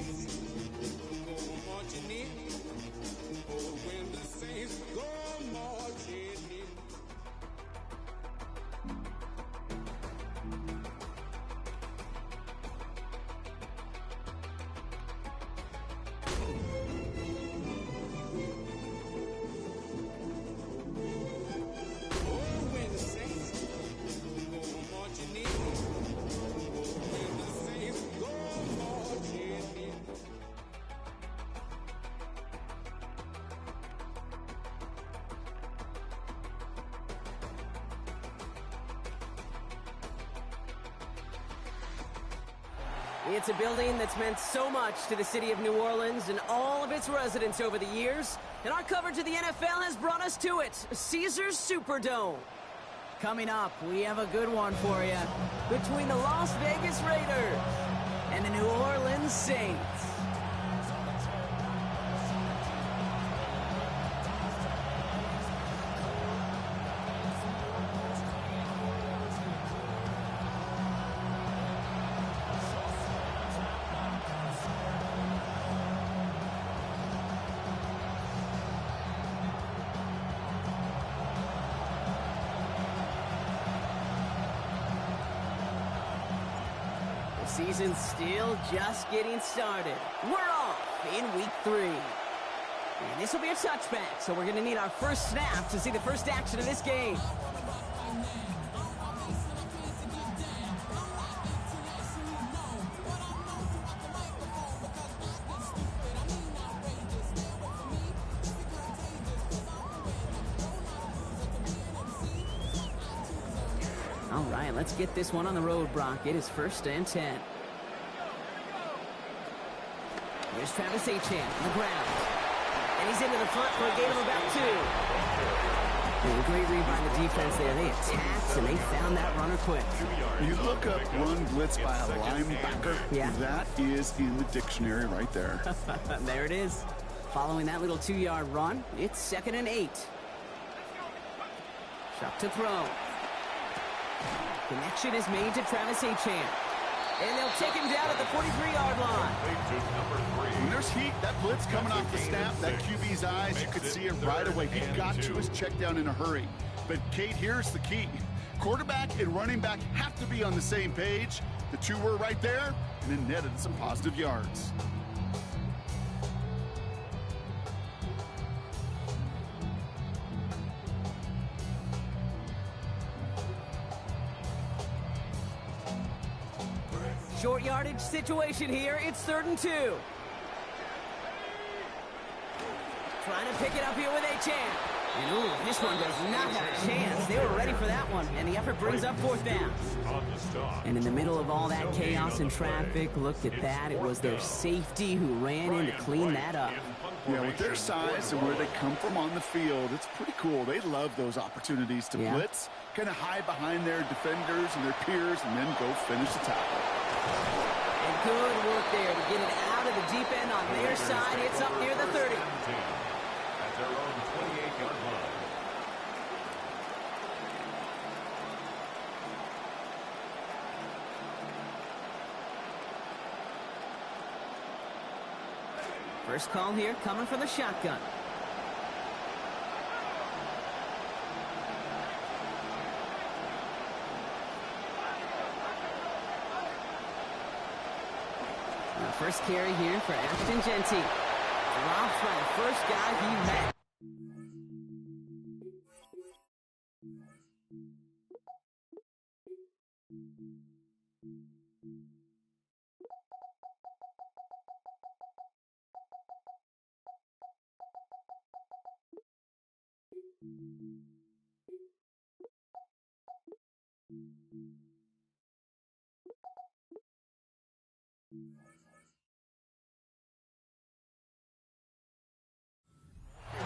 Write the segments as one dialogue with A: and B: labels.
A: saints go marching in, oh, when the saints go marching in.
B: It's a building that's meant so much to the city of New Orleans and all of its residents over the years, and our coverage of the NFL has brought us to it, Caesars Superdome. Coming up, we have a good one for you, between the Las Vegas Raiders and the New Orleans Saints. Season's still just getting started. We're off in week 3. And this will be a touchback, so we're going to need our first snap to see the first action of this game. All right, let's get this one on the road, Brock. It is 1st and 10. Here's Travis Etienne on the ground. And he's into the front for a gain of about 2. And a great read by the defense there. They attacked, and they found that runner quick.
C: You look up run blitz by a linebacker.
B: Yeah.
C: That is in the dictionary right there.
B: There it is. Following that little 2-yard run, it's 2nd and 8. Chuck to throw. Connection is made to Travis Etienne. And they'll take him down at the 43-yard line.
C: When there's heat, that blitz coming off the snap, that QB's eyes, you could see it right away. He got to his check down in a hurry. But, Kate, here's the key. Quarterback and running back have to be on the same page. The two were right there, and then netted some positive yards.
B: Short yardage situation here. It's 3rd and 2. Trying to pick it up here with Etienne. And ooh, this one does not have a chance. They were ready for that one, and the effort brings up 4th down. And in the middle of all that chaos and traffic, look at that. It was their safety who ran in to clean that up.
C: Yeah, with their size and where they come from on the field, it's pretty cool. They love those opportunities to blitz, kind of hide behind their defenders and their peers, and then go finish the tackle.
B: And good work there to get it out of the deep end on their side. It's up near the 30.
D: At their own 28-yard line.
B: First call here coming from the shotgun. First carry here for Ashton Jeanty. Dropped by the first guy he met.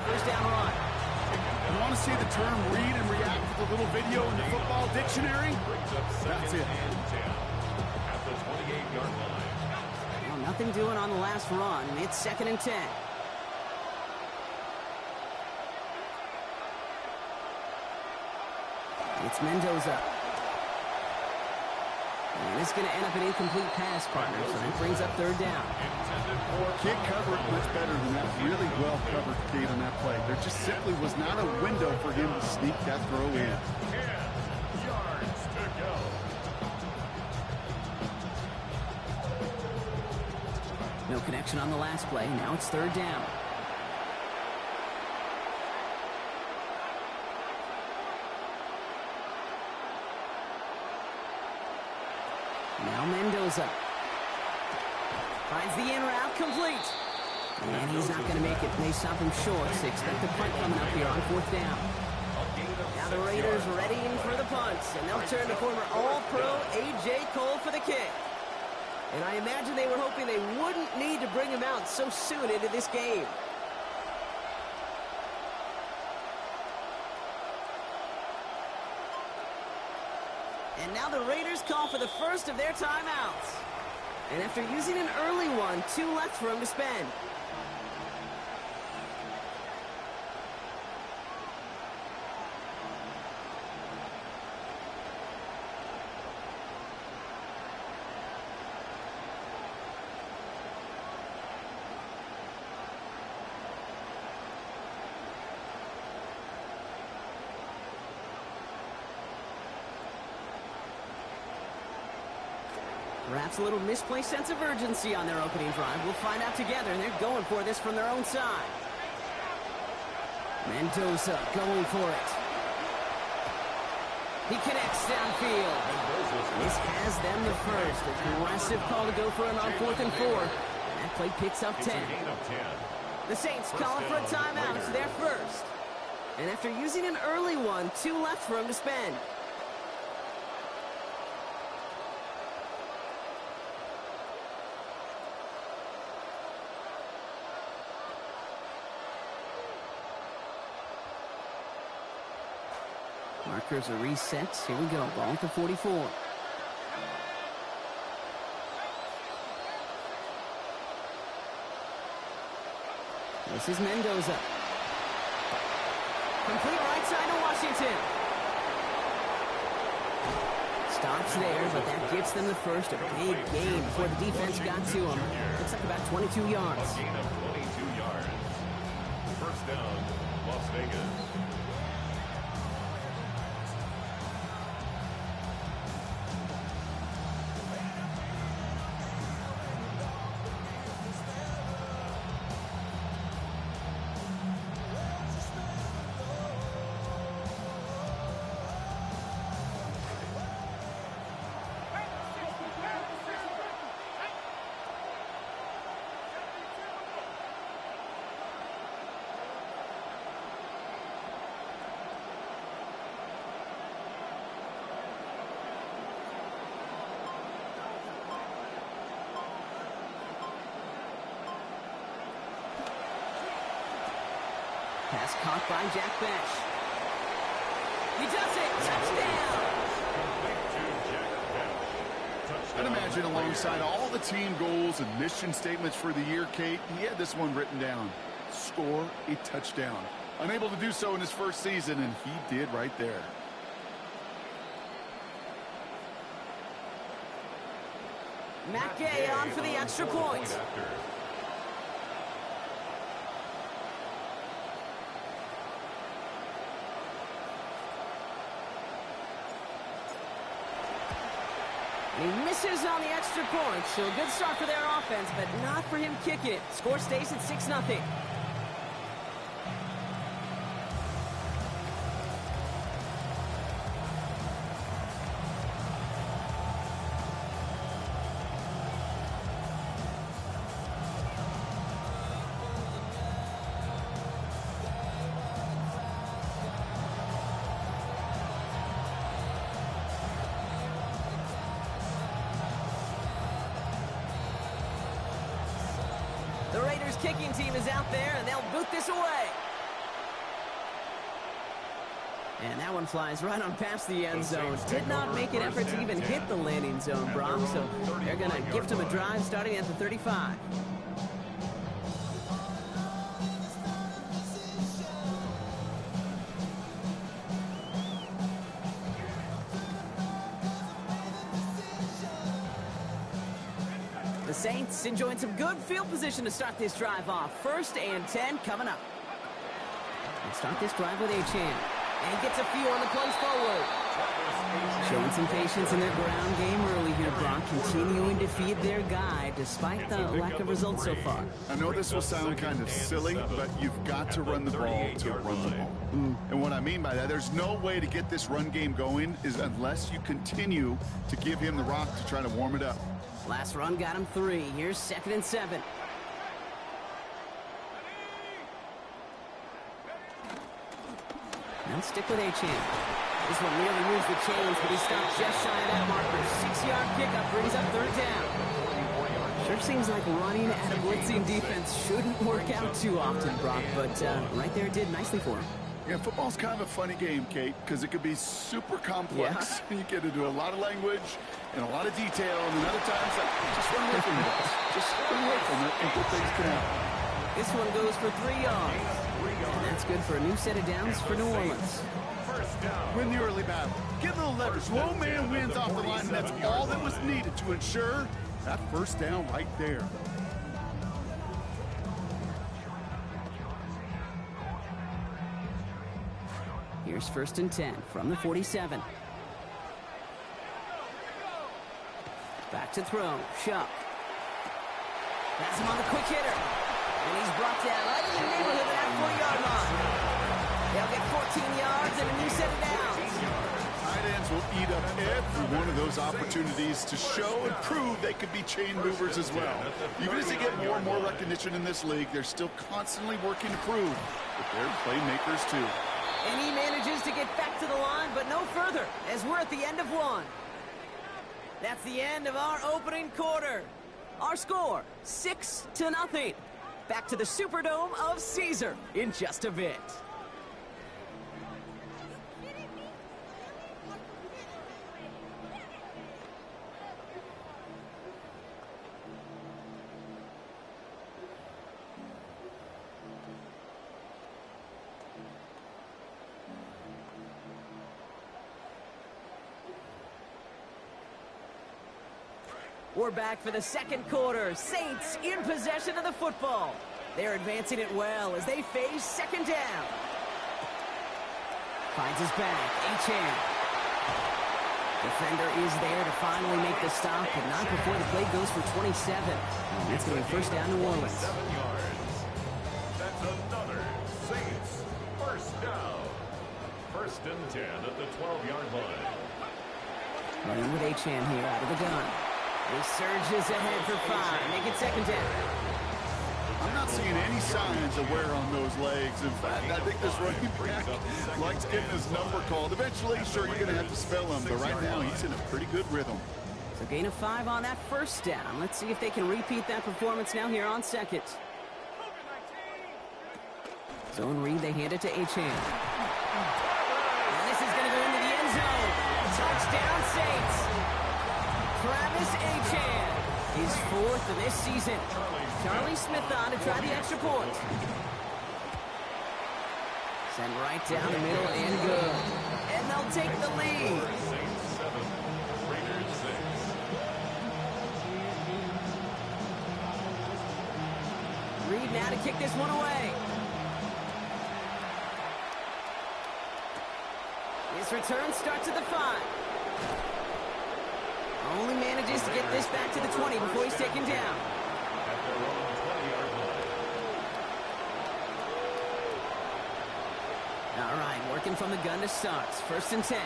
B: First down run.
C: You want to see the term read and react to the little video in the football dictionary? That's it.
D: At the 28-yard line.
B: Well, nothing doing on the last run. It's 2nd and 10. It's Mendoza. And it's going to end up an incomplete pass, partner, so that brings up third down.
C: Can't cover it much better than that. Really well covered, Kate, on that play. There just simply was not a window for him to sneak that throw in.
D: 10 yards to go.
B: No connection on the last play. Now it's third down. Now Mendoza finds the in route complete. And he's not going to make it. They stop him short. So expect a punt coming up here on fourth down. Now the Raiders readying for the punt. And they'll turn to former All-Pro A.J. Cole for the kick. And I imagine they were hoping they wouldn't need to bring him out so soon into this game. And now the Raiders call for the first of their timeouts. And after using an early one, 2 left for him to spend. Perhaps a little misplaced sense of urgency on their opening drive. We'll find out together, and they're going for this from their own side. Mendoza going for it. He connects downfield. This has them the first. Aggressive call to go for it on 4th and 4. And that play picks up 10. The Saints calling for a timeout. It's their first. And after using an early one, 2 left for him to spend. Markers are reset. Here we go. Ball at the 44. This is Mendoza. Complete right side to Washington. Stops there, but that gets them the first. A big gain before the defense got to him. Looks like about 22 yards.
D: A gain of 22 yards. First down, Las Vegas.
B: Pass caught by Jack Bech. He does it! Touchdown!
C: I'd imagine alongside all the team goals and mission statements for the year, Kate, he had this one written down. Score a touchdown. Unable to do so in his first season, and he did right there.
B: Matt Gay on for the extra point. He misses on the extra point. So a good start for their offense, but not for him kicking it. Score stays at 6-0. The Raiders kicking team is out there, and they'll boot this away. And that one flies right on past the end zone. Did not make an effort to even hit the landing zone, Brock. So they're going to gift him a drive starting at the 35. Saints enjoying some good field position to start this drive off. 1st and 10 coming up. They start this drive with Achane. And gets a few on the plays forward. Showing some patience in their ground game early here, Brock. Continuing to feed their guy despite the lack of results so far.
C: I know this will sound kind of silly, but you've got to run the ball to run the ball. And what I mean by that, there's no way to get this run game going is unless you continue to give him the rock to try to warm it up.
B: Last run got him 3. Here's 2nd and 7. Now stick with Achane. This one nearly moves the chains, but he stopped just shy of that marker. 6-yard pickup brings up 3rd down. Sure seems like running at a blitzing defense shouldn't work out too often, Brock, but right there it did nicely for him.
C: Yeah, football's kind of a funny game, Kate, because it could be super complex. Yeah. You get into a lot of language and a lot of detail, and then other times, like, just run away from it. Just run away from it, and good things can happen.
B: This one goes for 3 yards. And that's good for a new set of downs for New Orleans.
C: Win the early battle. Get a little leverage. Low man wins off the line, and that's all that was needed to ensure that 1st down right there.
B: Here's 1st and 10 from the 47. Back to throw. Shuck. That's him on the quick hitter. And he's brought down right in the neighborhood of that 40-yard line. They'll get 14 yards and a new set of downs.
C: Tight ends will eat up every one of those opportunities to show and prove they could be chain movers as well. Even as they get more and more recognition in this league, they're still constantly working to prove that they're playmakers too.
B: And he manages to get back to the line, but no further, as we're at the end of 1. That's the end of our opening quarter. Our score, 6-0. Back to the Superdome of Caesar in just a bit. We're back for the 2nd quarter. Saints in possession of the football. They're advancing it well as they face 2nd down. Finds his back. Achane. Defender is there to finally make the stop, but not before the play goes for 27. And that's going to be 1st down New Orleans.
D: 7 yards. That's another Saints 1st down. 1st and 10 at the 12-yard line.
B: Running with Achane here out of the gun. He surges ahead for 5. Make it 2nd down.
C: I'm not seeing any signs of wear on those legs. In fact, I think this running back likes getting his number called. Eventually, sure, you're going to have to spell him, but right now he's in a pretty good rhythm.
B: So gain of 5 on that 1st down. Let's see if they can repeat that performance now here on 2nd. Zone read, they hand it to Achane. And this is going to go into the end zone. Touchdown, Saints. Travis Achane, his 4th of this season. Charlie Smith on to try the extra point. Send right down the middle and good. And they'll take the lead.
D: Saints 7, Raiders 6.
B: Reed now to kick this one away. His return starts at the 5. Only manages to get this back to the 20 before he's taken down.
D: At their own 20-yard line.
B: All right, working from the gun to start. 1st and 10.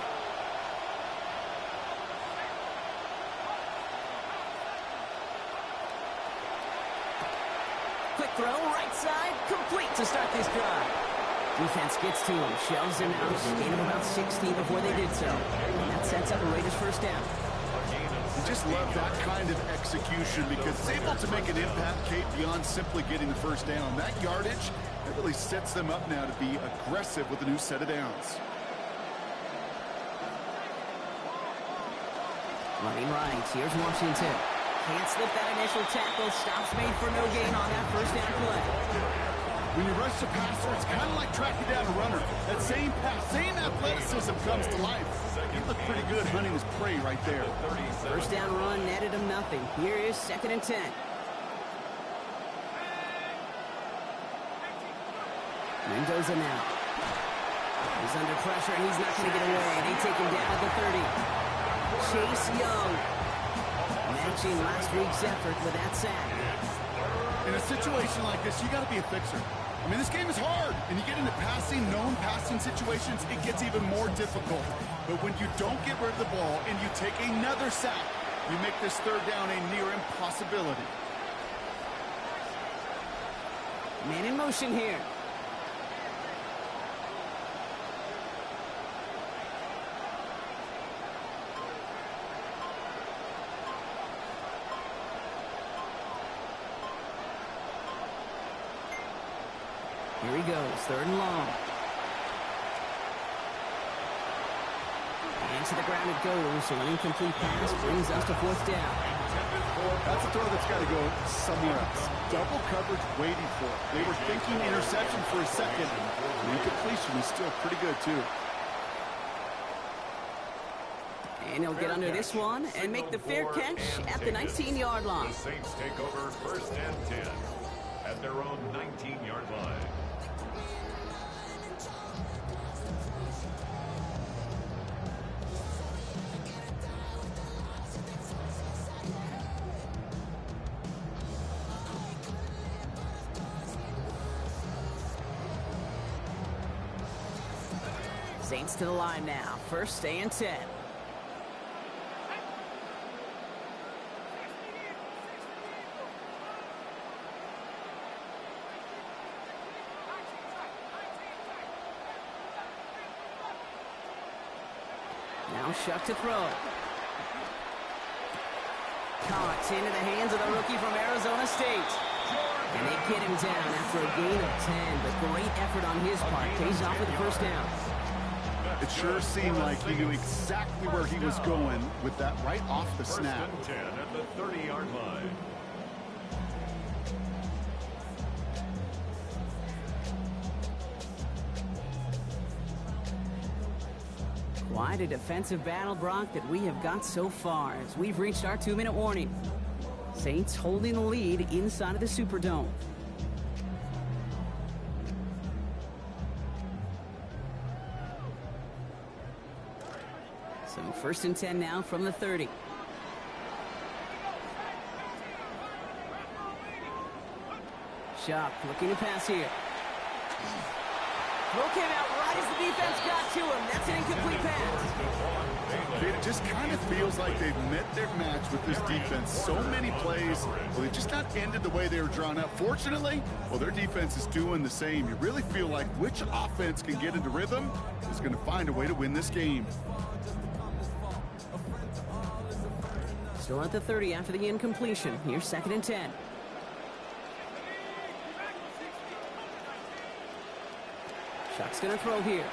B: Quick throw, right side, complete to start this drive. Defense gets to him, shells him out, gain of about 16 before they did so. And that sets up a Raiders 1st down.
C: I just love that kind of execution because it's able to make an impact, Kate, beyond simply getting the 1st down. That yardage, it really sets them up now to be aggressive with a new set of downs.
B: Running right, here's Washington. Can't slip that initial tackle. Stops made for no gain on that 1st down play.
C: When you rush the passer, it's kind of like tracking down a runner. That same pass, same athleticism comes to life. He looked pretty good hunting his prey right there.
B: First down run netted him nothing. Here is 2nd and 10. Mendoza now. He's under pressure, and he's not going to get away. They take him down at the 30. Chase Young matching last week's effort with that sack.
C: In a situation like this, you got to be a fixer. I mean, this game is hard, and you get into known passing situations, it gets even more difficult. But when you don't get rid of the ball and you take another sack, you make this 3rd down a near impossibility.
B: Man in motion here. Here he goes, 3rd and long. And to the ground it goes, so an incomplete pass brings us to 4th down.
C: That's a throw that's got to go somewhere else. Double coverage waiting for it. They were thinking interception for a second. The incompletion is still pretty good, too.
B: And he'll get under this one and make the fair catch at the 19-yard line.
D: The Saints take over 1st and 10 at their own 19-yard line.
B: Saints to the line now. 1st and 10. Now Shuck to throw. Caught into the hands of the rookie from Arizona State. And they get him down after a gain of 10. But great effort on his part. Pays off with the 1st down.
C: It sure seemed like he knew exactly where he was going with that right off the snap.
D: 1st and 10 at the 30-yard line.
B: Quite a defensive battle, Brock, that we have got so far as we've reached our 2-minute warning. Saints holding the lead inside of the Superdome. So 1st and 10 now from the 30. Shuck looking to pass here. Throw came out right as the defense got to him. That's an incomplete pass.
C: It just kind of feels like they've met their match with this defense. So many plays, well, they've just not ended the way they were drawn up. Fortunately, well, their defense is doing the same. You really feel like which offense can get into rhythm is going to find a way to win this game.
B: Still at the 30 after the incompletion. Here's 2nd and 10. Shuck's going to throw here.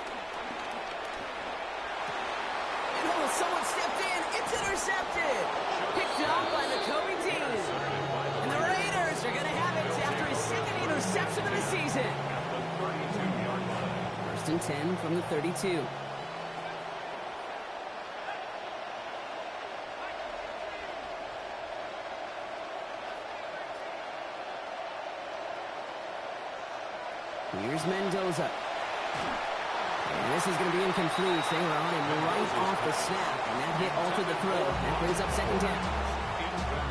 B: And oh, someone stepped in. It's intercepted. Picked off by the Kobe team. And the Raiders are going to have it after his 2nd interception of the season. 1st and 10 from the 32. Here's Mendoza. And this is going to be incomplete. They were on him right off the snap, and that hit altered the throw. That brings up 2nd down.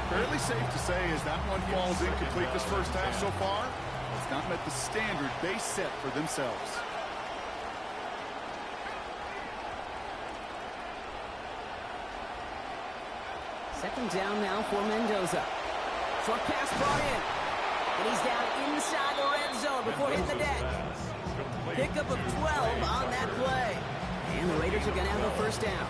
C: Fairly safe to say as that one falls incomplete this 1st half so far, it's not met the standard they set for themselves.
B: Second down now for Mendoza. Short pass brought in. And he's down inside the red zone before hitting the deck. Pickup of 12 on that play. And the Raiders are going to have a 1st down.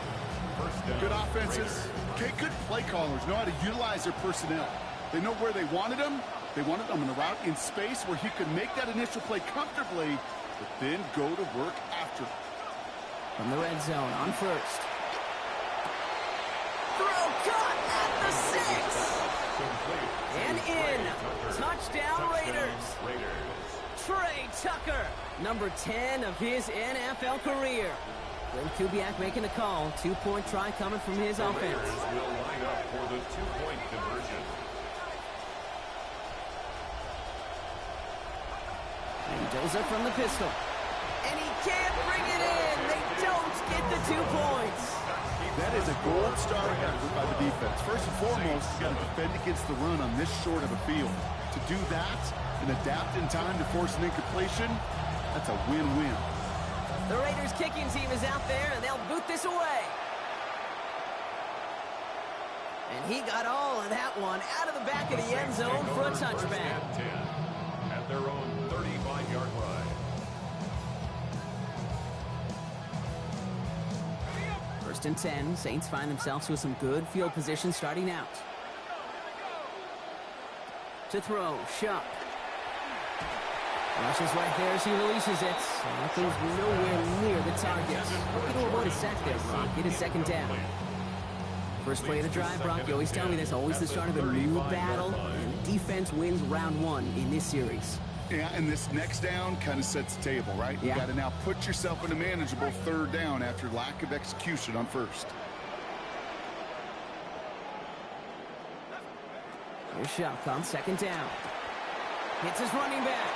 C: Good offenses. Okay, good play callers know how to utilize their personnel. They know where they wanted them. They wanted them in a route in space where he could make that initial play comfortably, but then go to work after.
B: From the red zone on 1st. Throw caught at the 6. And in. Touchdown Raiders. Trey Tucker, number 10 of his NFL career. Glenn Kubiak making the call. 2-point try coming from his offense.
D: Raiders will line up for the 2-point conversion.
B: Mendoza from the pistol. And he can't bring it in. They don't get the 2 points.
C: That is a gold star effort by the defense. First and foremost, you got to defend against the run on this short of a field. To do that and adapt in time to force an incompletion, that's a win-win.
B: The Raiders kicking team is out there, and they'll boot this away. And he got all of that one out of the back of the end zone for a touchback.
D: First and 10 at their own 35-yard line.
B: First and 10, Saints find themselves with some good field position starting out. To throw, Shuck. Rushes right there as he releases it. That goes nowhere near the target. Looking to avoid a sack there, Brock. Get a second down. First play of the drive, Brock. You always tell me that's always the start of a new battle, and the defense wins round 1 in this series.
C: Yeah, and this next down kind of sets the table, right? You got to now put yourself in a manageable third down after lack of execution on first.
B: Here's Shuck on second down. Hits his running back.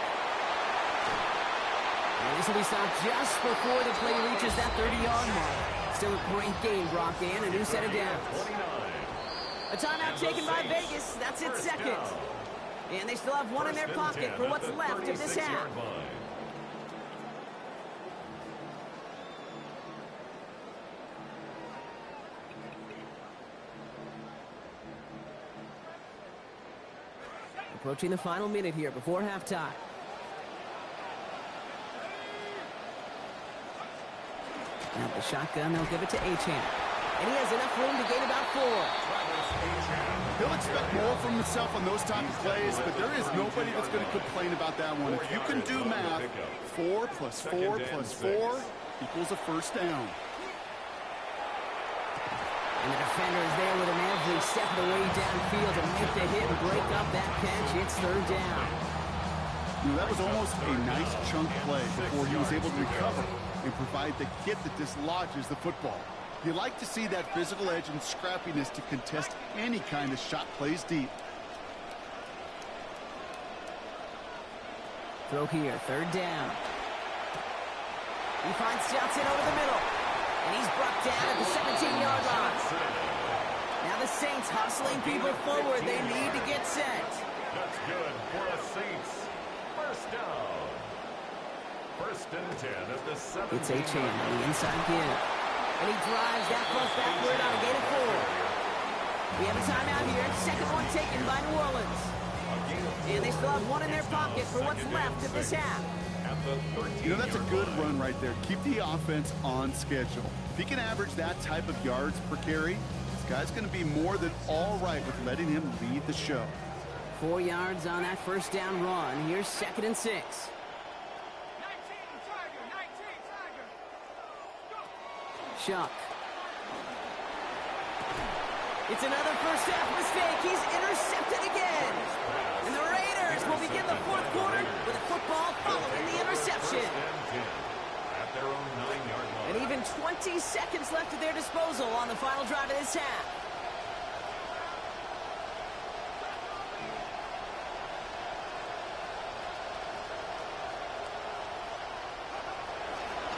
B: And this will be stopped just before the play reaches that 30-yard mark. Still a great game, Brock, and a new set of downs. A timeout taken by Vegas. That's its second. And they still have one in their pocket for what's left of this half. Approaching the final minute here before halftime. Now the shotgun, they'll give it to Achane. And he has enough room to gain about 4.
C: He'll expect more from himself on those type of plays, but there is nobody that's going to complain about that one. If you can do math, 4 plus 4 plus 4 equals a first down.
B: And the defender is there with him every step of the way downfield to make the hit and break up that catch. It's third down.
C: You know, that was almost a nice chunk play before he was able to recover and provide the hit that dislodges the football. You like to see that physical edge and scrappiness to contest any kind of shot plays deep.
B: Throw here, third down. He finds Johnson over the middle. And he's brought down at the 17-yard line. Now the Saints hustling people forward. They need to get set.
D: That's good for the Saints. First down. First and 10 at the 17.
B: It's Achane on the inside give. And he drives that bus backward on a gain of 4. We have a timeout here. Second one taken by New Orleans. And they still have one in their pocket for what's left of this half.
C: You know, that's a good run right there. Keep the offense on schedule. If he can average that type of yards per carry, this guy's going to be more than all right with letting him lead the show.
B: 4 yards on that first down run. Here's second and 6. Shuck. It's another first half mistake. He's intercepted again. And the Raiders will begin the fourth quarter with a football following the interception.
D: At their own 9-yard line.
B: And even 20 seconds left at their disposal on the final drive of this half.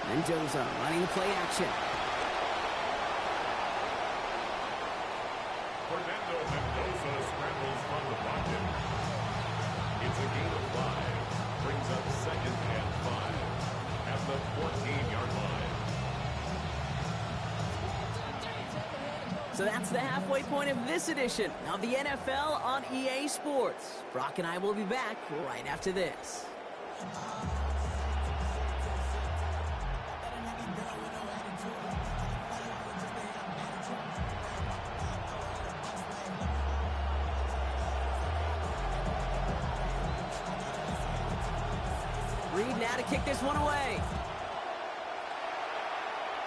B: Mendoza running the play action.
D: Fernando Mendoza scrambles from the pocket. It's a gain of 5. Brings up second and 5 at the 14-yard line.
B: So that's the halfway point of this edition of the NFL on EA Sports. Brock and I will be back right after this. Reed now to kick this one away.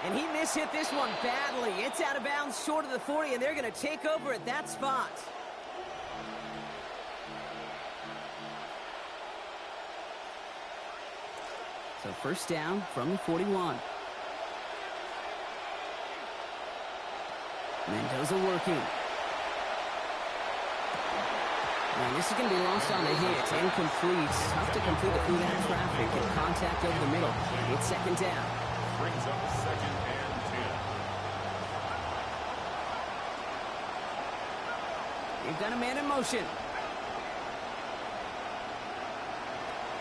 B: And he mishit this one badly. It's out of bounds short of the 40, and they're going to take over at that spot. So first down from the 41. Mendoza working. And this is going to be lost on the hit. Incomplete. Tough to complete it through that traffic and contact over the middle. It's second down.
D: Brings up second and 10.
B: You've got a man in motion.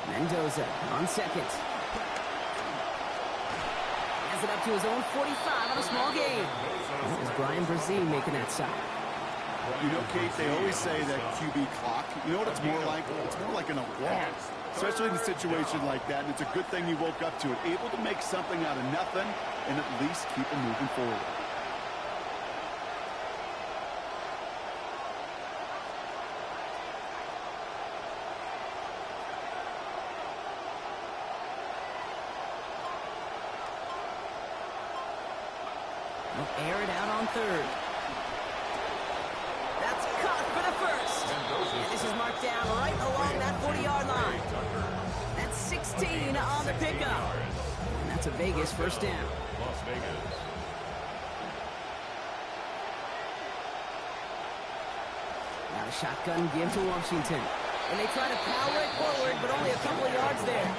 B: Mendoza on second. Has it up to his own 45 on a small gain. That was Brian Brzee making that stop.
C: You know, Kate, they always say that QB clock, you know what it's more like? It's more like an alarm, especially in a situation like that. And it's a good thing you woke up to it, able to make something out of nothing and at least keep them moving forward.
B: They'll air it out on third. That's caught for the first. And this is marked down right along that 40-yard line. That's 16 on the pickup. And that's a Vegas first down.
D: Las Vegas.
B: Now the shotgun give to Washington. And they try to power it forward, but only a couple of yards there.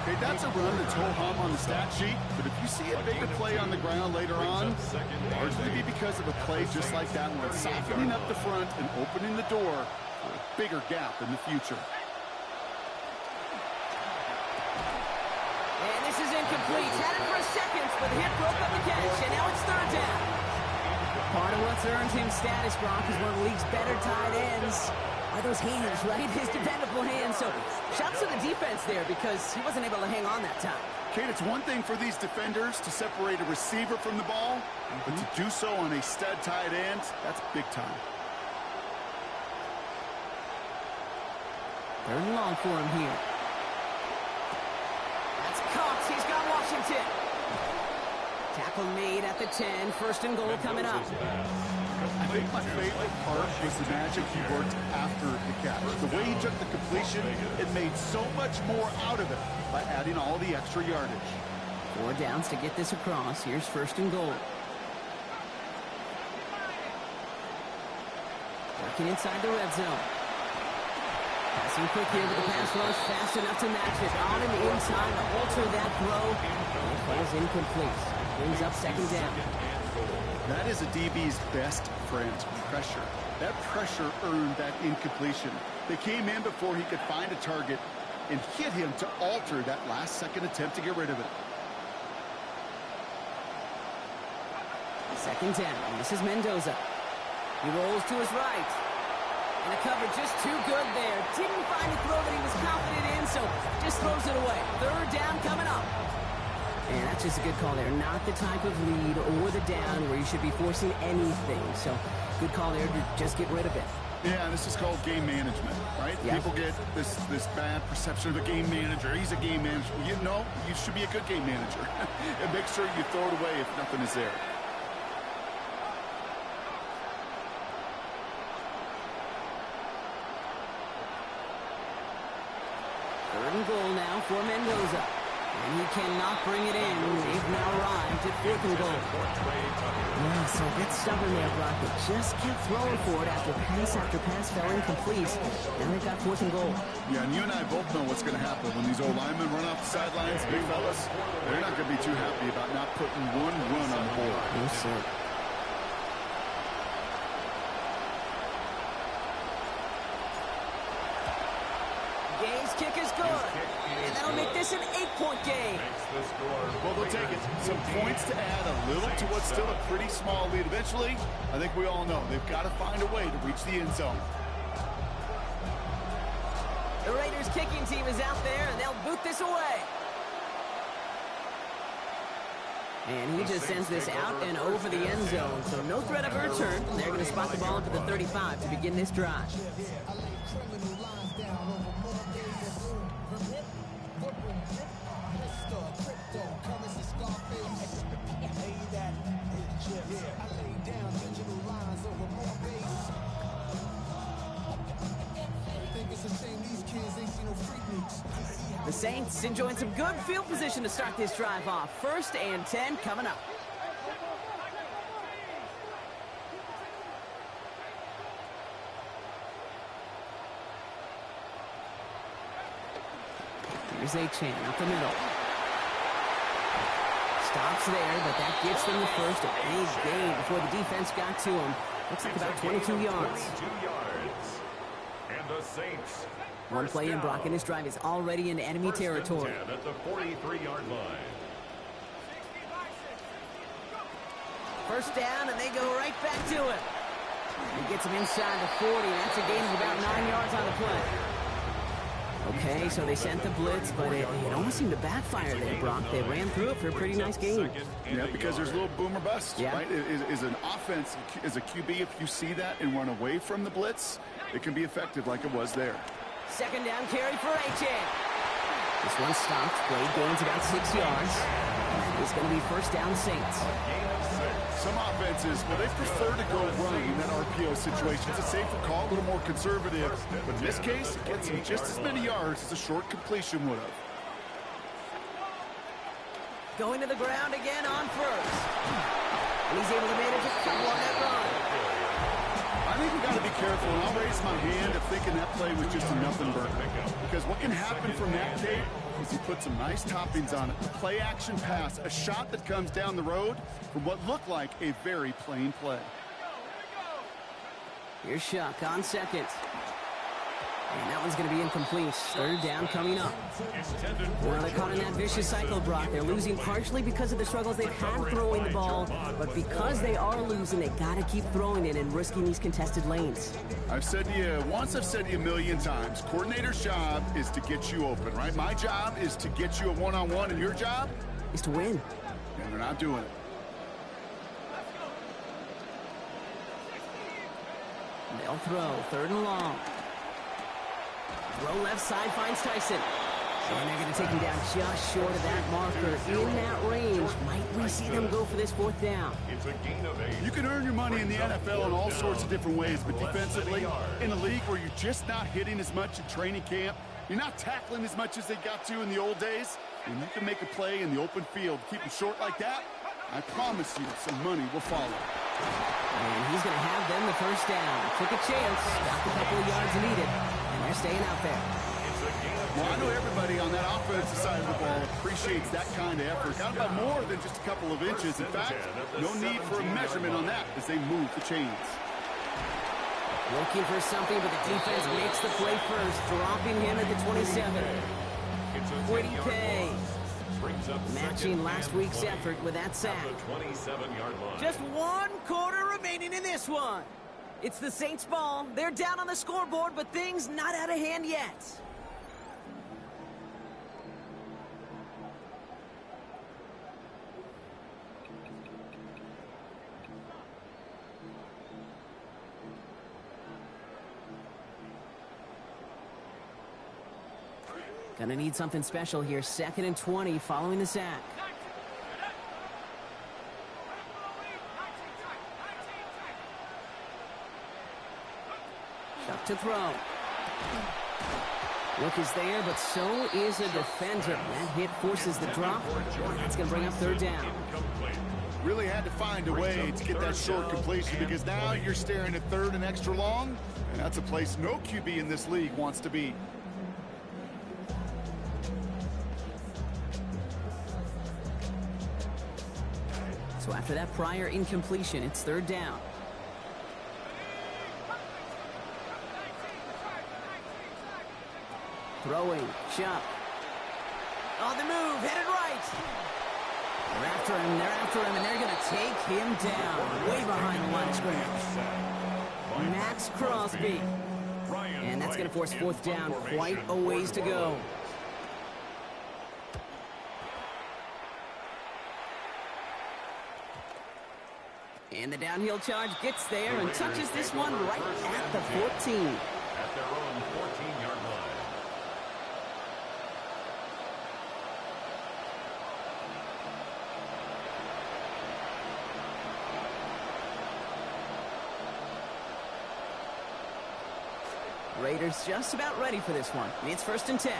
C: Okay, that's a run that's ho-hum on the stat sheet, but if you see a bigger play on the ground later on, largely be because of a play just like that one, softening up the front and opening the door for a bigger gap in the future.
B: And this is incomplete. Had it for a second, but the hit broke up the catch, and now it's third down. Part of what's earned him status, Brock, is one of the league's better tight ends. Are those hands, right? His dependable hands. So shouts to the defense there because he wasn't able to hang on that time.
C: Kate, it's one thing for these defenders to separate a receiver from the ball, but to do so on a stud tight end, that's big time.
B: Third and long for him here. That's Cox. He's got Washington. Tackle made at the 10. First and goal coming up.
C: I think my favorite part was the magic he worked after the catch. The way he took the completion, it made so much more out of it by adding all the extra yardage.
B: 4 downs to get this across. Here's first and goal. Working inside the red zone. Passing quick here with the pass rush. Fast enough to match it. On him in time to alter that throw. And it falls incomplete. Brings up second down.
C: That is a DB's best friend, pressure. That pressure earned that incompletion. They came in before he could find a target and hit him to alter that last-second attempt to get rid of it.
B: Second down. This is Mendoza. He rolls to his right. And the cover just too good there. Didn't find a throw that he was confident in, so just throws it away. Third down coming up. And that's just a good call there. Not the type of lead or the down where you should be forcing anything. So good call there to just get rid of it.
C: Yeah, this is called game management, right?
B: Yep.
C: People get this bad perception of a game manager. He's a game manager. You know, you should be a good game manager. And make sure you throw it away if nothing is there.
B: Third and goal now for Mendoza. And he cannot bring it in. They've now arrived at fourth and goal. Yeah, so a bit stubborn there, Brock. They just kept throwing for it after pass fell incomplete. Now they've got fourth and goal.
C: Yeah, and you and I both know what's going to happen when these old linemen run off the sidelines, big fellas. They're not going to be too happy about not putting one run on the board.
B: Yes, sir. Gay's kick is good. And that'll make this an 8-point game.
C: Well, they'll take it. Some points to add a little to what's still a pretty small lead. Eventually, I think we all know they've got to find a way to reach the end zone.
B: The Raiders kicking team is out there, and they'll boot this away. And he just sends this out and over the end zone, so no threat of a return. They're going to spot the ball up at the 35 to begin this drive.
E: It's a shame these kids ain't seen no freak weeks.
B: The Saints enjoying some good field position to start this drive off. 1st and 10 coming up. Here's Achane up the middle. Stops there, but that gets them the first. A big gain before the defense got to him. Looks like about 22 yards.
D: 22 yards. And the Saints.
B: One play in, Brock, and this drive is already in enemy territory.
D: At the 43-yard line.
B: 1st down, and they go right back to it. He gets him inside the 40. That's a gain of about 9 yards on the play. Okay, so they sent the blitz, but it almost seemed to backfire there, Brock. They ran through it for a pretty nice gain.
C: Yeah, because there's a little boom or bust,
B: yeah.
C: right? Is an offense, as a QB, if you see that and run away from the blitz, it can be effective like it was there.
B: 2nd down carry for Achane. This one stopped. Blade gains about 6 yards. It's going to be 1st down Saints.
C: Some offenses, well, they prefer to go run in that RPO situation. It's a safer call, a little more conservative. But in this case, it gets him just as many yards as a short completion would have.
B: Going to the ground again on 1st. And he's able to manage a couple on that run.
C: I think we got to be careful, and I'll raise my hand of thinking that play was just a nothing burger. Because what can happen from that tape is he put some nice toppings on it. A play-action pass, a shot that comes down the road from what looked like a very plain play.
B: Here's Shuck on 2nd. And that one's going to be incomplete. 3rd down coming up. Well, they're caught in that vicious cycle, Brock. They're losing partially because of the struggles they've had throwing the ball, but because they are losing, they got to keep throwing it and risking these contested lanes.
C: I've said to you once, I've said to you a million times, coordinator's job is to get you open, right? My job is to get you a one-on-one, and your job
B: is to win.
C: And they're not doing it.
B: They'll throw 3rd and long. Throw left side finds Tyson. And they're going to take him down just short of that marker. In that range, might we see them go for this 4th down?
D: It's a gain of 8.
C: You can earn your money in the NFL in all sorts of different ways, but defensively, in a league where you're just not hitting as much in training camp, you're not tackling as much as they got to in the old days, and you can make a play in the open field, keep them short like that, I promise you some money will follow.
B: And he's going to have them the 1st down. Took a chance, got the couple of yards needed, and they're staying out there.
C: Well, I know everybody on that offensive side of the ball appreciates that kind of effort. Got by more than just a couple of inches. In fact, no need for a measurement on that as they move the chains.
B: Looking for something, but the defense makes the play first, dropping him at the 27. Kwity Paye matching last week's effort with that sack. Just 1 quarter remaining in this one. It's the Saints ball. They're down on the scoreboard, but things not out of hand yet. Gonna need something special here. 2nd and 20 following the sack. Shuck to throw. Look is there, but so is a defender. That hit forces the drop. That's gonna bring up 3rd down.
C: Really had to find a way to get that short completion because now you're staring at 3rd and extra long, and that's a place no QB in this league wants to be.
B: So after that prior incompletion, it's 3rd down. Throwing, Shuck. On the move, headed right. They're after him, and they're going to take him down. Way behind the line of scrimmage. Max Crosby. And that's going to force 4th down, quite a ways to go. And the downhill charge gets there and touches this one right at the 14.
D: At their own 14-yard line.
B: Raiders just about ready for this one. It's 1st and 10.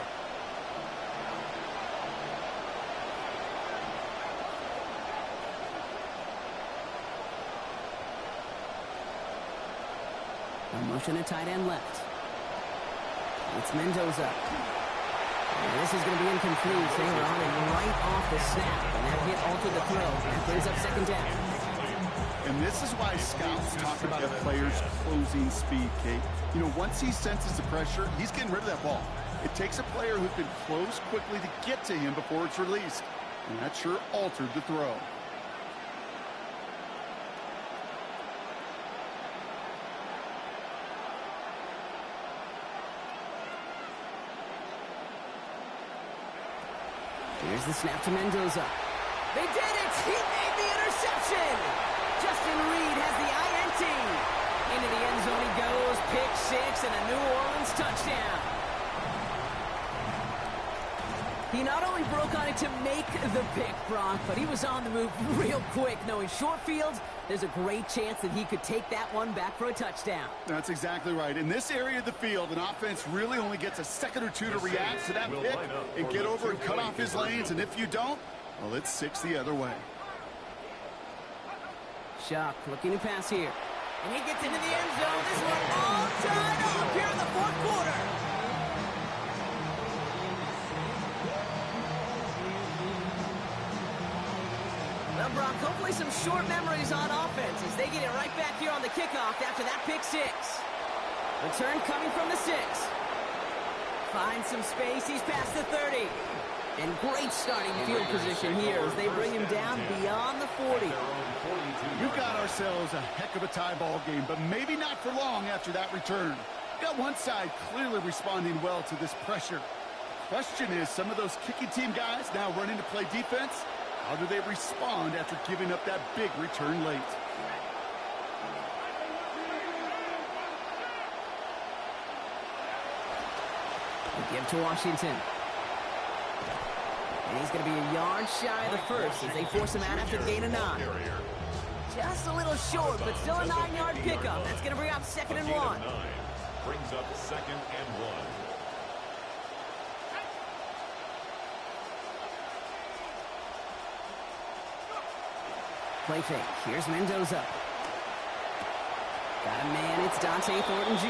B: A motion to tight end left. It's Mendoza. And this is going to be incomplete. They were on it right off the snap, and that hit altered the throw. That brings up second down.
C: And this is why scouts talk about a player's closing speed, Kate. You know, once he senses the pressure, he's getting rid of that ball. It takes a player who can close quickly to get to him before it's released. And that sure altered the throw.
B: Here's the snap to Mendoza. They did it! He made the interception! Justin Reed has the INT. Into the end zone he goes. Pick six and a New Orleans touchdown. He not only broke on it to make the pick, Brock, but he was on the move real quick. Knowing short field, there's a great chance that he could take that one back for a touchdown.
C: That's exactly right. In this area of the field, an offense really only gets a second or two to react to that pick and get over and cut off his lanes. And if you don't, well, it's 6 the other way.
B: Shock looking to pass here. And he gets into the end zone. This one all tied up here in the fourth quarter. Well, Brock, hopefully some short memories on offense as they get it right back here on the kickoff after that pick six. Return coming from the 6. Finds some space. He's past the 30. And great starting field position here as they bring him down beyond the 40.
C: We've got ourselves a heck of a tie ball game, but maybe not for long after that return. Got one side clearly responding well to this pressure. Question is, some of those kicking team guys now running to play defense, how do they respond after giving up that big return late?
B: They give to Washington. And he's going to be a yard shy of the first as they force him out after the gain of 9. Just a little short, but still a 9-yard pickup. That's going to bring up second and 1.
D: Brings up second and 1.
B: Play fake. Here's Mendoza. Got a man. It's Dante Thornton Jr.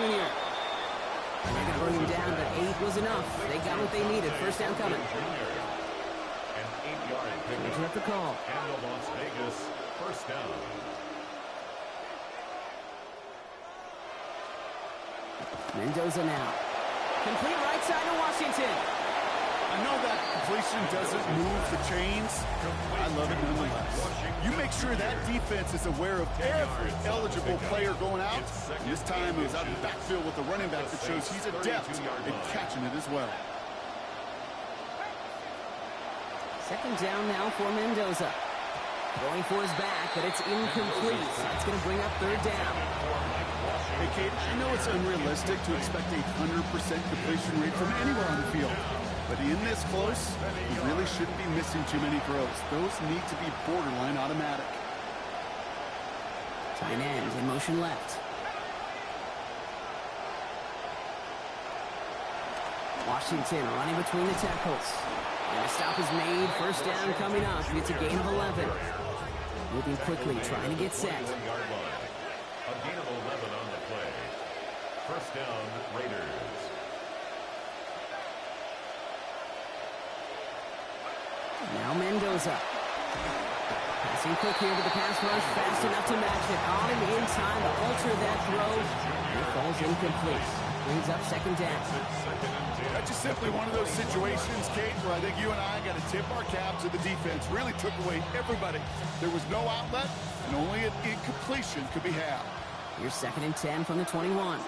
B: And they're going to bring him down, but 8 was enough. They got what they needed. First down coming.
D: An 8-yard pickup.
B: Here's the call.
D: And the Las Vegas first down.
B: Mendoza now. Complete right side to Washington.
C: I know that completion doesn't move the chains. I love it nonetheless. You make sure that defense is aware of every eligible player going out. And this time it was out of the backfield with the running back that shows he's adept at catching it as well.
B: Second down now for Mendoza. Going for his back, but it's incomplete. That's going to bring up third down.
C: Hey, Kate, I know it's unrealistic to expect a 100% completion rate from anywhere on the field. But in this close, you really shouldn't be missing too many throws. Those need to be borderline automatic.
B: Tight end in motion left. Washington running between the tackles. And a stop is made. First down coming up. It's a gain of 11. Moving quickly, trying to get set.
D: A gain of 11 on the play. First down, Raiders.
B: Now Mendoza. Passing quick here to the pass rush. Fast enough to match it. On him in time to alter that throw. And it falls incomplete. Brings up second down.
C: That's just simply one of those situations, Kate, where I think you and I got to tip our cap to the defense. Really took away everybody. There was no outlet, and only an incompletion could be had.
B: Here's second and 10 from the 21.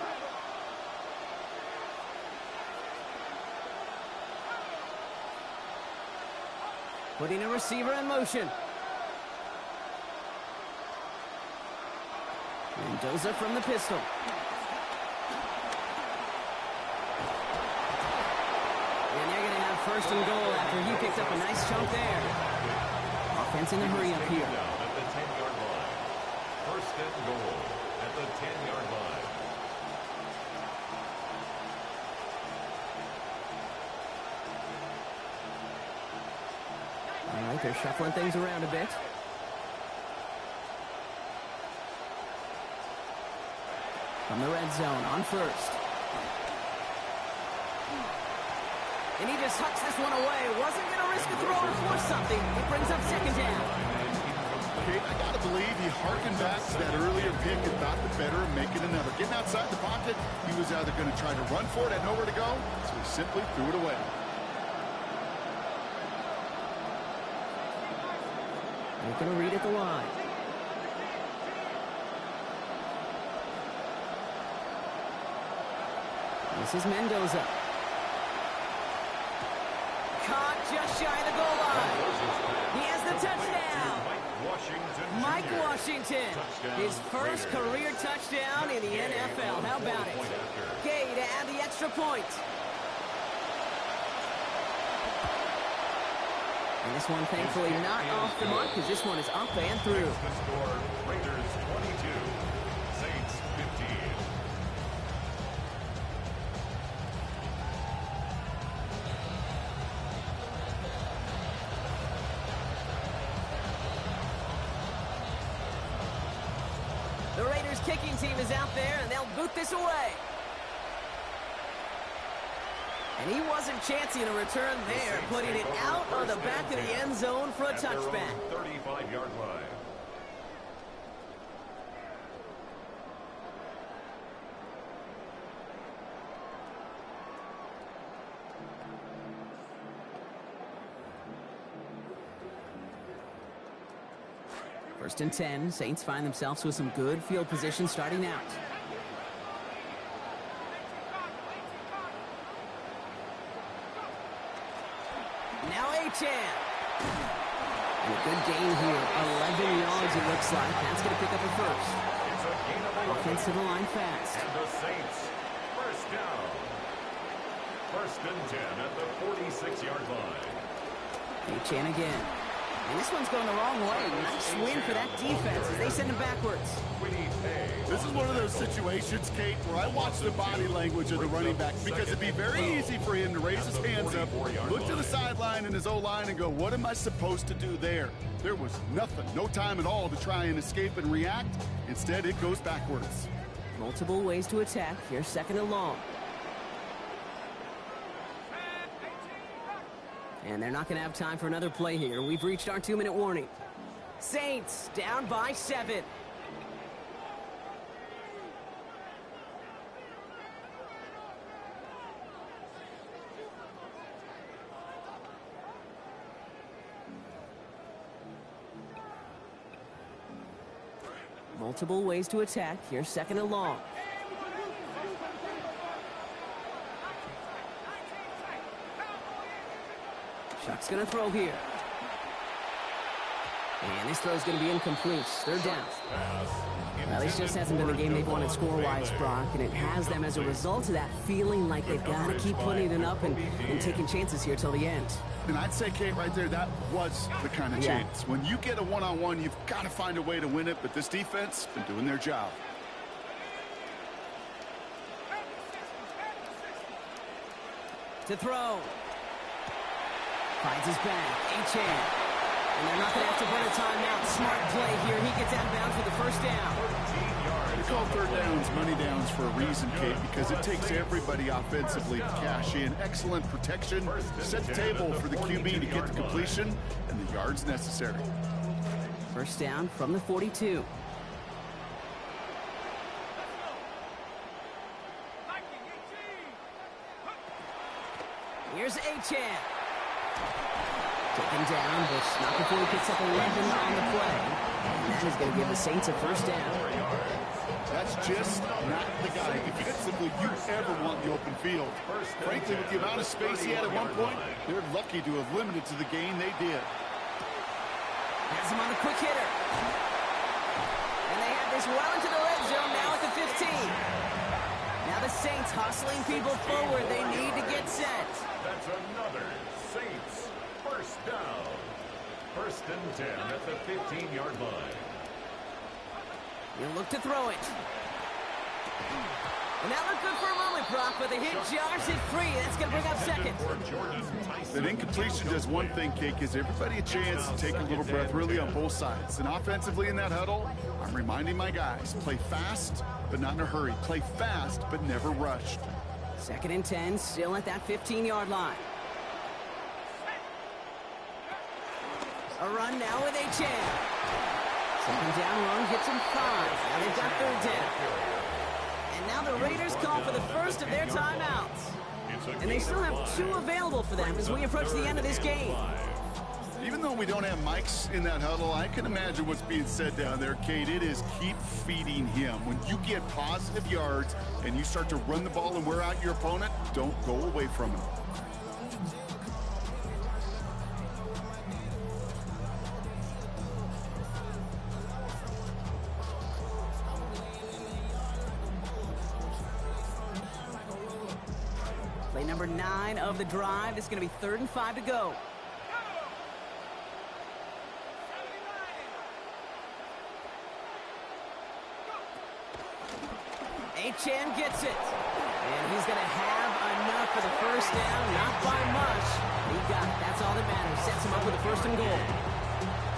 B: Putting a receiver in motion. Mendoza from the pistol. And they're going to have first and goal after he picked up a nice chunk there. Offense in the hurry up here.
D: At the 10-yard line. First and goal at the 10-yard line.
B: All right, they're shuffling things around a bit. From the red zone on first. And he just hucks this one away. Wasn't going to risk a throw or force something. It brings up second down.
C: Okay, I got to believe he harkened back to that earlier pick and thought the better of making another. Getting outside the pocket, he was either going to try to run for it, had nowhere to go, so he simply threw it away.
B: They're going to read at the line. This is Mendoza. Caught just shy of the goal line. He has the touchdown. Mike Washington. His first career touchdown in the NFL. How about it? Gay to add the extra point. And this one, thankfully, not off the mark because this one is up and through.
D: The score, Raiders 22, Saints 15.
B: The Raiders kicking team is out there, and they'll boot this away. And he wasn't chancing a return there, putting it out on the back of the end zone for a touchback.
D: 35-yard line.
B: First and 10, Saints find themselves with some good field position starting out. Now Achane. And a good gain here. 11 yards it looks like. That's going to pick up a first.
D: It's a gain of 11.
B: Offense to the line fast.
D: And the Saints, first down. First and 10 at the 46-yard line.
B: Achane again. And this one's going the wrong way. Nice win for that defense as they send him backwards.
C: This is one of those situations, Kate, where I watch the body language of the running back because it'd be very easy for him to raise his hands up, look to the sideline and his O-line and go, what am I supposed to do there? There was nothing, no time at all to try and escape and react. Instead, it goes backwards.
B: Multiple ways to attack. Here's second and long. And they're not going to have time for another play here. We've reached our 2-minute warning. Saints down by 7. Multiple ways to attack. Here's second and long. Chuck's going to throw here. And this throw is going to be incomplete. Third down. Well, this just hasn't been the game they've wanted score-wise, Brock, and it has them as a result of that feeling like they've got to keep putting it up and taking chances here till the end.
C: And I'd say, Kate, right there, that was the kind of chance. When you get a one-on-one, you've got to find a way to win it, but this defense has been doing their job.
B: To throw. Finds his back. Achane. And they're not going to have to run a timeout. Smart play here. He gets out of bounds for the first down.
C: They call third downs money downs for a reason, Kate, because it takes everybody offensively to cash in. Excellent protection. Set the table for the QB to get the completion and the yards necessary.
B: First down from the 42. Here's Achane. Taken down, but not before he picks up 11 on the play. And that is going to give the Saints a first down.
C: That's just not the guy defensively you ever want in the open field. Frankly, with the amount of space he had at one point, they're lucky to have limited to the gain they did.
B: Has him on the quick hitter. And they have this well into the red zone now at the 15. Now the Saints hustling people forward. They need to get set.
D: That's another Saints first down. First and 10 at the 15-yard line.
B: He'll look to throw it. And that looked good for a moment, Brock, but the hit jars it free. That's going to bring up second.
C: That incompletion does one thing, Kate, gives everybody a chance to take a little breath, really, on both sides. And offensively in that huddle, I'm reminding my guys, play fast, but not in a hurry. Play fast, but never rushed.
B: 2nd and 10, still at that 15-yard line. A run now with Achane. 2nd down run gets him 5. Now they've got 3rd down. And now the Raiders call for the first of their timeouts. And they still have 2 available for them as we approach the end of this game.
C: Even though we don't have mics in that huddle, I can imagine what's being said down there, Kate. It is keep feeding him. When you get positive yards and you start to run the ball and wear out your opponent, don't go away from him.
B: Play number 9 of the drive. It's going to be 3rd and 5 to go. Achane gets it. And he's going to have enough for the first down. Not by much. He got it. That's all that matters. Sets him up with a 1st and goal.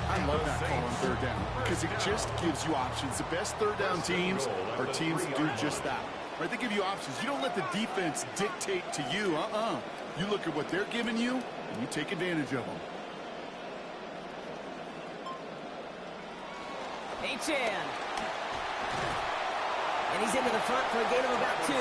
C: I love that call on 3rd down because it just gives you options. The best 3rd down teams are teams that do just that. Right? They give you options. You don't let the defense dictate to you. You look at what they're giving you, and you take advantage of them.
B: Achane. And he's into the front for a gain of about 2.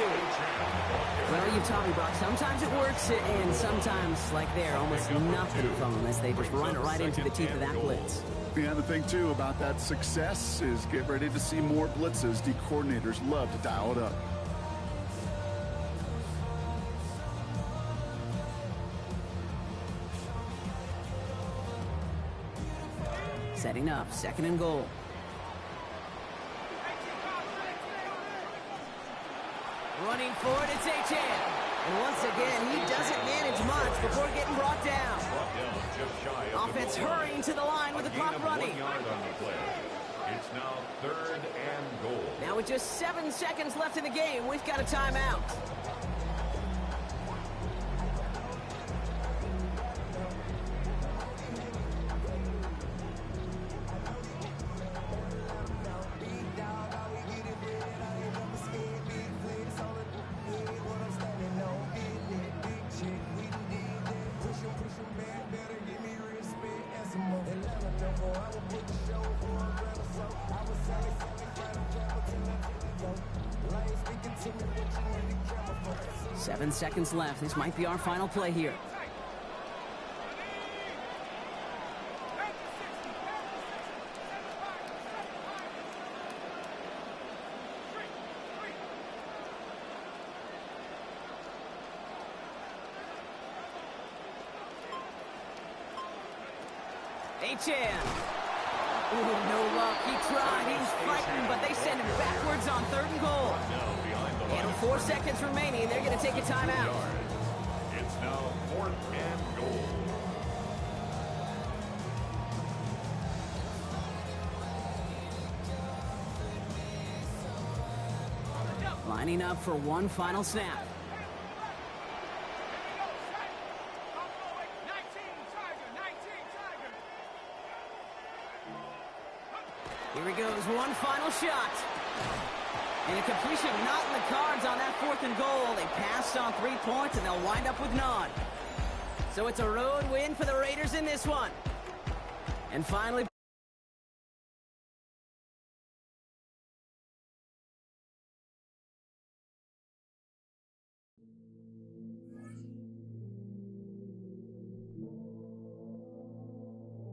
B: Well, you taught me, Brock. Sometimes it works, and sometimes, like there, almost nothing from them as they just run it right into the teeth of that blitz.
C: Yeah, the thing, too, about that success is get ready to see more blitzes. D coordinators love to dial it up.
B: Setting up, 2nd and goal. Running forward, it's Achane. And once again, he doesn't manage much before getting brought down. Offense hurrying to the line with the clock running.
D: It's now 3rd and goal.
B: Now with just 7 seconds left in the game, we've got a timeout. Seven seconds left. This might be our final play here. Achane. Ooh, no luck. He tried. He was frightened, but they send him backwards on 3rd and goal. And with 4 seconds remaining, they're going to take a timeout.
D: It's now 4th and goal.
B: Lining up for one final snap. Here he goes, one final shot. And a completion not in the cards on that 4th and goal. They passed on 3 points, and they'll wind up with none. So it's a road win for the Raiders in this one. And finally...